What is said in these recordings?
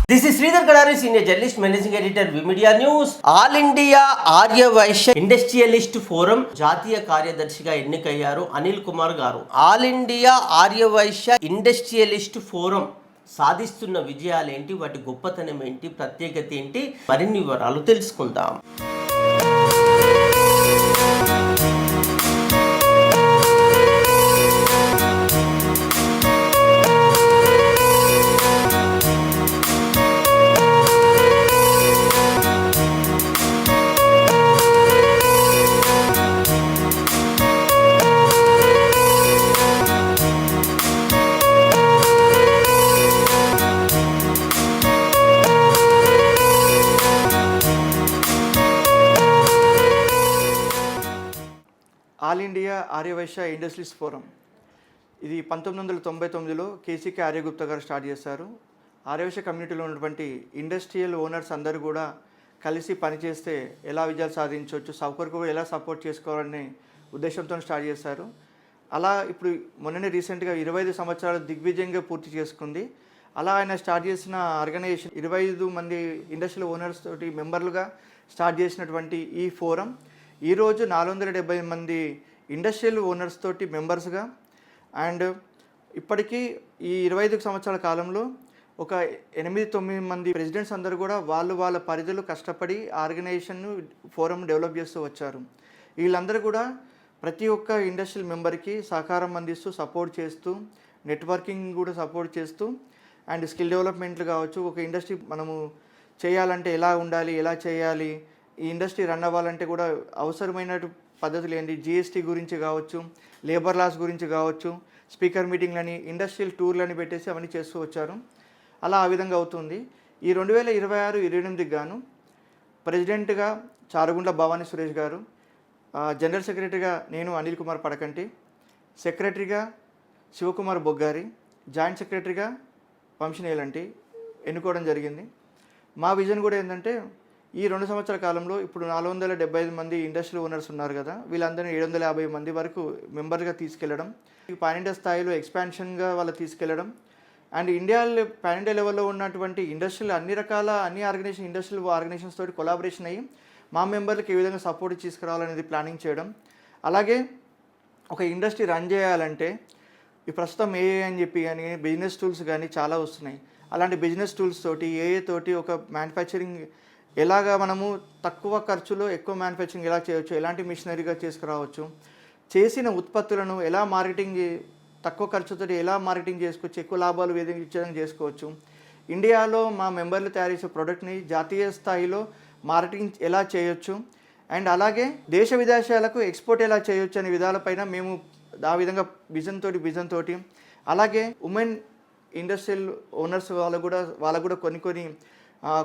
This is Sridhar Kadari, Senior Journalist, Managing Editor, Vimedia News. All India Arya Vaishya industrialist forum జాతీయ కార్యదర్శిగా ఎన్నికయ్యారు అనిల్ కుమార్ గారు. All India Arya Vaishya industrialist forum సాధిస్తున్న విజయాలేంటి, వాటి గొప్పతనం ఏంటి, ప్రత్యేకత ఏంటి, మరిన్ని వివరాలు తెలుసుకుందాం. All India Aryavaishya industrialist forum ఇది 1999లో కేసీకే ఆర్యగుప్తా గారు స్టార్ట్ చేశారు. ఆర్యవైశ్య కమ్యూనిటీలో ఉన్నటువంటి ఇండస్ట్రియల్ ఓనర్స్ అందరూ కూడా కలిసి పనిచేస్తే ఎలా విజయాలు సాధించవచ్చు, ఒకరికి ఎలా సపోర్ట్ చేసుకోవాలనే ఉద్దేశంతో స్టార్ట్ చేశారు. అలా ఇప్పుడు మొన్ననే రీసెంట్గా 25 సంవత్సరాలు దిగ్విజయంగా పూర్తి చేసుకుంది. అలా ఆయన స్టార్ట్ చేసిన ఆర్గనైజేషన్ 25 మంది ఇండస్ట్రియల్ ఓనర్స్ తోటి మెంబర్లుగా స్టార్ట్ చేసినటువంటి ఈ ఫోరం ఈరోజు 470 మంది ఇండస్ట్రియల్ ఓనర్స్ తోటి మెంబర్స్గా అండ్ ఇప్పటికీ ఈ 25 సంవత్సరాల కాలంలో ఒక 8-9 మంది ప్రెసిడెంట్స్ అందరూ కూడా వాళ్ళ పరిధిలో కష్టపడి ఆర్గనైజేషన్ను ఫోరం డెవలప్ చేస్తూ వచ్చారు. వీళ్ళందరూ కూడా ప్రతి ఒక్క ఇండస్ట్రియల్ మెంబర్కి సహకారం అందిస్తూ సపోర్ట్ చేస్తూ నెట్వర్కింగ్ కూడా సపోర్ట్ చేస్తూ అండ్ స్కిల్ డెవలప్మెంట్లు కావచ్చు, ఒక ఇండస్ట్రీ మనము చేయాలంటే ఎలా ఉండాలి, ఎలా చేయాలి, ఈ ఇండస్ట్రీ రన్ అవ్వాలంటే కూడా అవసరమైన పద్ధతులు ఏంటి, జిఎస్టీ గురించి కావచ్చు, లేబర్ లాస్ గురించి కావచ్చు, స్పీకర్ మీటింగ్లని, ఇండస్ట్రియల్ టూర్లని పెట్టేసి అవన్నీ చేస్తూ వచ్చారు. అలా ఆ విధంగా అవుతుంది. ఈ 2026-28 గాను ప్రెసిడెంట్గా చారుగుండ్ల భవానీ సురేష్ గారు, జనరల్ సెక్రటరీగా నేను అనిల్ కుమార్ పడకంటి, సెక్రటరీగా శివకుమార్ బొగ్గారి, జాయింట్ సెక్రటరీగా వంశీనేలంటి ఎన్నుకోవడం జరిగింది. మా విజన్ కూడా ఏంటంటే ఈ 2 సంవత్సరాల కాలంలో ఇప్పుడు 475 మంది ఇండస్ట్రియల్ ఓనర్స్ ఉన్నారు కదా, వీళ్ళందరినీ 750 మంది వరకు మెంబర్గా తీసుకెళ్లడం, పాన్ ఇండియా స్థాయిలో ఎక్స్పాన్షన్గా వాళ్ళు తీసుకెళ్లడం అండ్ పాన్ ఇండియా లెవెల్లో ఉన్నటువంటి ఇండస్ట్రియల్ అన్ని ఇండస్ట్రియల్ ఆర్గనైజేషన్స్ తోటి కొలాబరేషన్ అయ్యి మా మెంబర్లకు ఏ విధంగా సపోర్ట్ తీసుకురావాలనేది ప్లానింగ్ చేయడం. అలాగే ఒక ఇండస్ట్రీ రన్ చేయాలంటే ఈ ప్రస్తుతం ఏఏ అని చెప్పి కానీ బిజినెస్ టూల్స్ కానీ చాలా వస్తున్నాయి. అలాంటి బిజినెస్ టూల్స్ తోటి ఏఏ తోటి ఒక మ్యానుఫ్యాక్చరింగ్ ఎలాగా మనము తక్కువ ఖర్చులో ఎక్కువ మ్యానుఫ్యాక్చరింగ్ ఎలా చేయవచ్చు, ఎలాంటి మిషనరీగా చేసుకురావచ్చు, చేసిన ఉత్పత్తులను ఎలా మార్కెటింగ్ తక్కువ ఖర్చుతో ఎలా మార్కెటింగ్ చేసుకోవచ్చు, ఎక్కువ లాభాలు విధించడం చేసుకోవచ్చు, ఇండియాలో మా మెంబర్లు తయారు చేసే ప్రోడక్ట్ని జాతీయ స్థాయిలో మార్కెటింగ్ ఎలా చేయొచ్చు అండ్ అలాగే దేశ విదేశాలకు ఎక్స్పోర్ట్ ఎలా చేయొచ్చు అనే విధాలపైన మేము ఆ విధంగా విజన్ తోటి అలాగే ఉమెన్ ఇండస్ట్రియల్ ఓనర్స్ వాళ్ళకు కూడా కొన్ని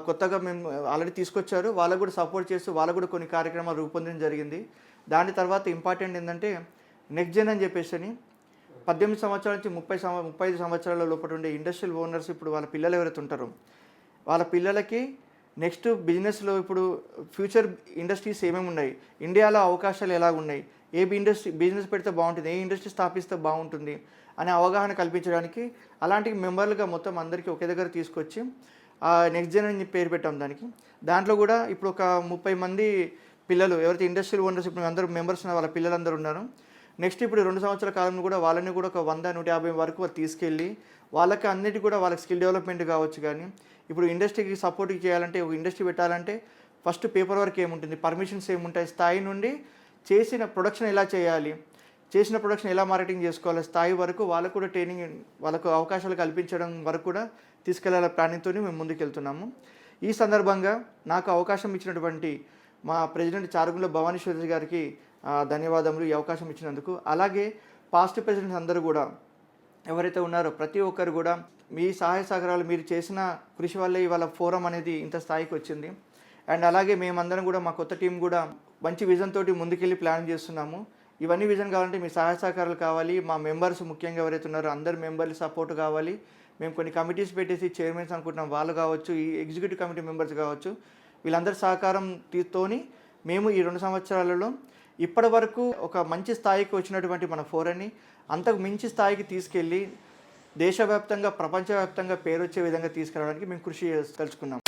కొత్తగా మేము ఆల్రెడీ తీసుకొచ్చారు, వాళ్ళకు కూడా సపోర్ట్ చేస్తూ వాళ్ళకు కూడా కొన్ని కార్యక్రమాలు రూపొందించడం జరిగింది. దాని తర్వాత ఇంపార్టెంట్ ఏంటంటే నెక్స్ట్ జెన్ అని చెప్పేసి 18 సంవత్సరాల నుంచి 35 సంవత్సరాల లోపల ఉండే ఇండస్ట్రియల్ ఓనర్స్ ఇప్పుడు వాళ్ళ పిల్లలు ఎవరైతే ఉంటారో వాళ్ళ పిల్లలకి నెక్స్ట్ బిజినెస్లో ఇప్పుడు ఫ్యూచర్ ఇండస్ట్రీస్ ఏమేమి ఉన్నాయి, ఇండియాలో అవకాశాలు ఎలా ఉన్నాయి, ఏ బిజినెస్ పెడితే బాగుంటుంది, ఏ ఇండస్ట్రీ స్థాపిస్తే బాగుంటుంది అనే అవగాహన కల్పించడానికి అలాంటి మెంబర్లుగా మొత్తం అందరికీ ఒకే దగ్గర తీసుకొచ్చి నెక్స్ట్ జెన్ అని పేరు పెట్టాం దాంట్లో కూడా ఇప్పుడు ఒక 30 మంది పిల్లలు ఎవరైతే ఇండస్ట్రియల్ ఓనర్స్ ఇప్పుడు అందరూ మెంబర్స్ ఉన్న వాళ్ళ పిల్లలందరూ ఉన్నారు. నెక్స్ట్ ఇప్పుడు 2 సంవత్సరాల కాలంలో కూడా వాళ్ళని కూడా ఒక 100-150 వరకు వాళ్ళు తీసుకెళ్ళి వాళ్ళకి అన్నిటి కూడా వాళ్ళకి స్కిల్ డెవలప్మెంట్ కావచ్చు. కానీ ఇప్పుడు ఇండస్ట్రీకి సపోర్ట్ చేయాలంటే ఒక ఇండస్ట్రీ పెట్టాలంటే ఫస్ట్ పేపర్ వర్క్ ఏముంటుంది, పర్మిషన్స్ ఏముంటాయి, స్థాయి నుండి చేసిన ప్రొడక్షన్ ఎలా చేయాలి, చేసిన ప్రొడక్షన్ ఎలా మార్కెటింగ్ చేసుకోవాలి స్థాయి వరకు వాళ్ళకు కూడా ట్రైనింగ్, వాళ్ళకు అవకాశాలు కల్పించడం వరకు కూడా తీసుకెళ్లాల ప్లానింగ్తో మేము ముందుకెళ్తున్నాము. ఈ సందర్భంగా నాకు అవకాశం ఇచ్చినటువంటి మా ప్రెసిడెంట్ చారుగుండ్ల భవానీ సురేష్ గారికి ధన్యవాదములు ఈ అవకాశం ఇచ్చినందుకు. అలాగే పాస్ట్ ప్రెసిడెంట్స్ అందరూ కూడా ఎవరైతే ఉన్నారో ప్రతి ఒక్కరు కూడా మీ సహాయ సహకారాలు మీరు చేసిన కృషి వల్లే ఇవాళ ఫోరం అనేది ఇంత స్థాయికి వచ్చింది. అండ్ అలాగే మేమందరం కూడా మా కొత్త టీం కూడా మంచి విజన్ తోటి ముందుకెళ్ళి ప్లాన్ చేస్తున్నాము. ఇవన్నీ విజన్ కావాలంటే మీ సహాయ సహకారాలు కావాలి, మా మెంబర్స్ ముఖ్యంగా ఎవరైతే ఉన్నారో అందరు మెంబర్లు సపోర్ట్ కావాలి. మేము కొన్ని కమిటీస్ పెట్టేసి చైర్మన్స్ అనుకుంటున్నాం, వాళ్ళు కావచ్చు, ఈ ఎగ్జిక్యూటివ్ కమిటీ మెంబర్స్ కావచ్చు, వీళ్ళందరి సహకారం తోని మేము ఈ 2 సంవత్సరాలలో ఇప్పటి వరకు ఒక మంచి స్థాయికి వచ్చినటువంటి మన ఫోరాన్ని అంతకు మించి స్థాయికి తీసుకెళ్ళి దేశవ్యాప్తంగా ప్రపంచవ్యాప్తంగా పేరు వచ్చే విధంగా తీసుకురావడానికి మేము కృషి తలుచుకున్నాం.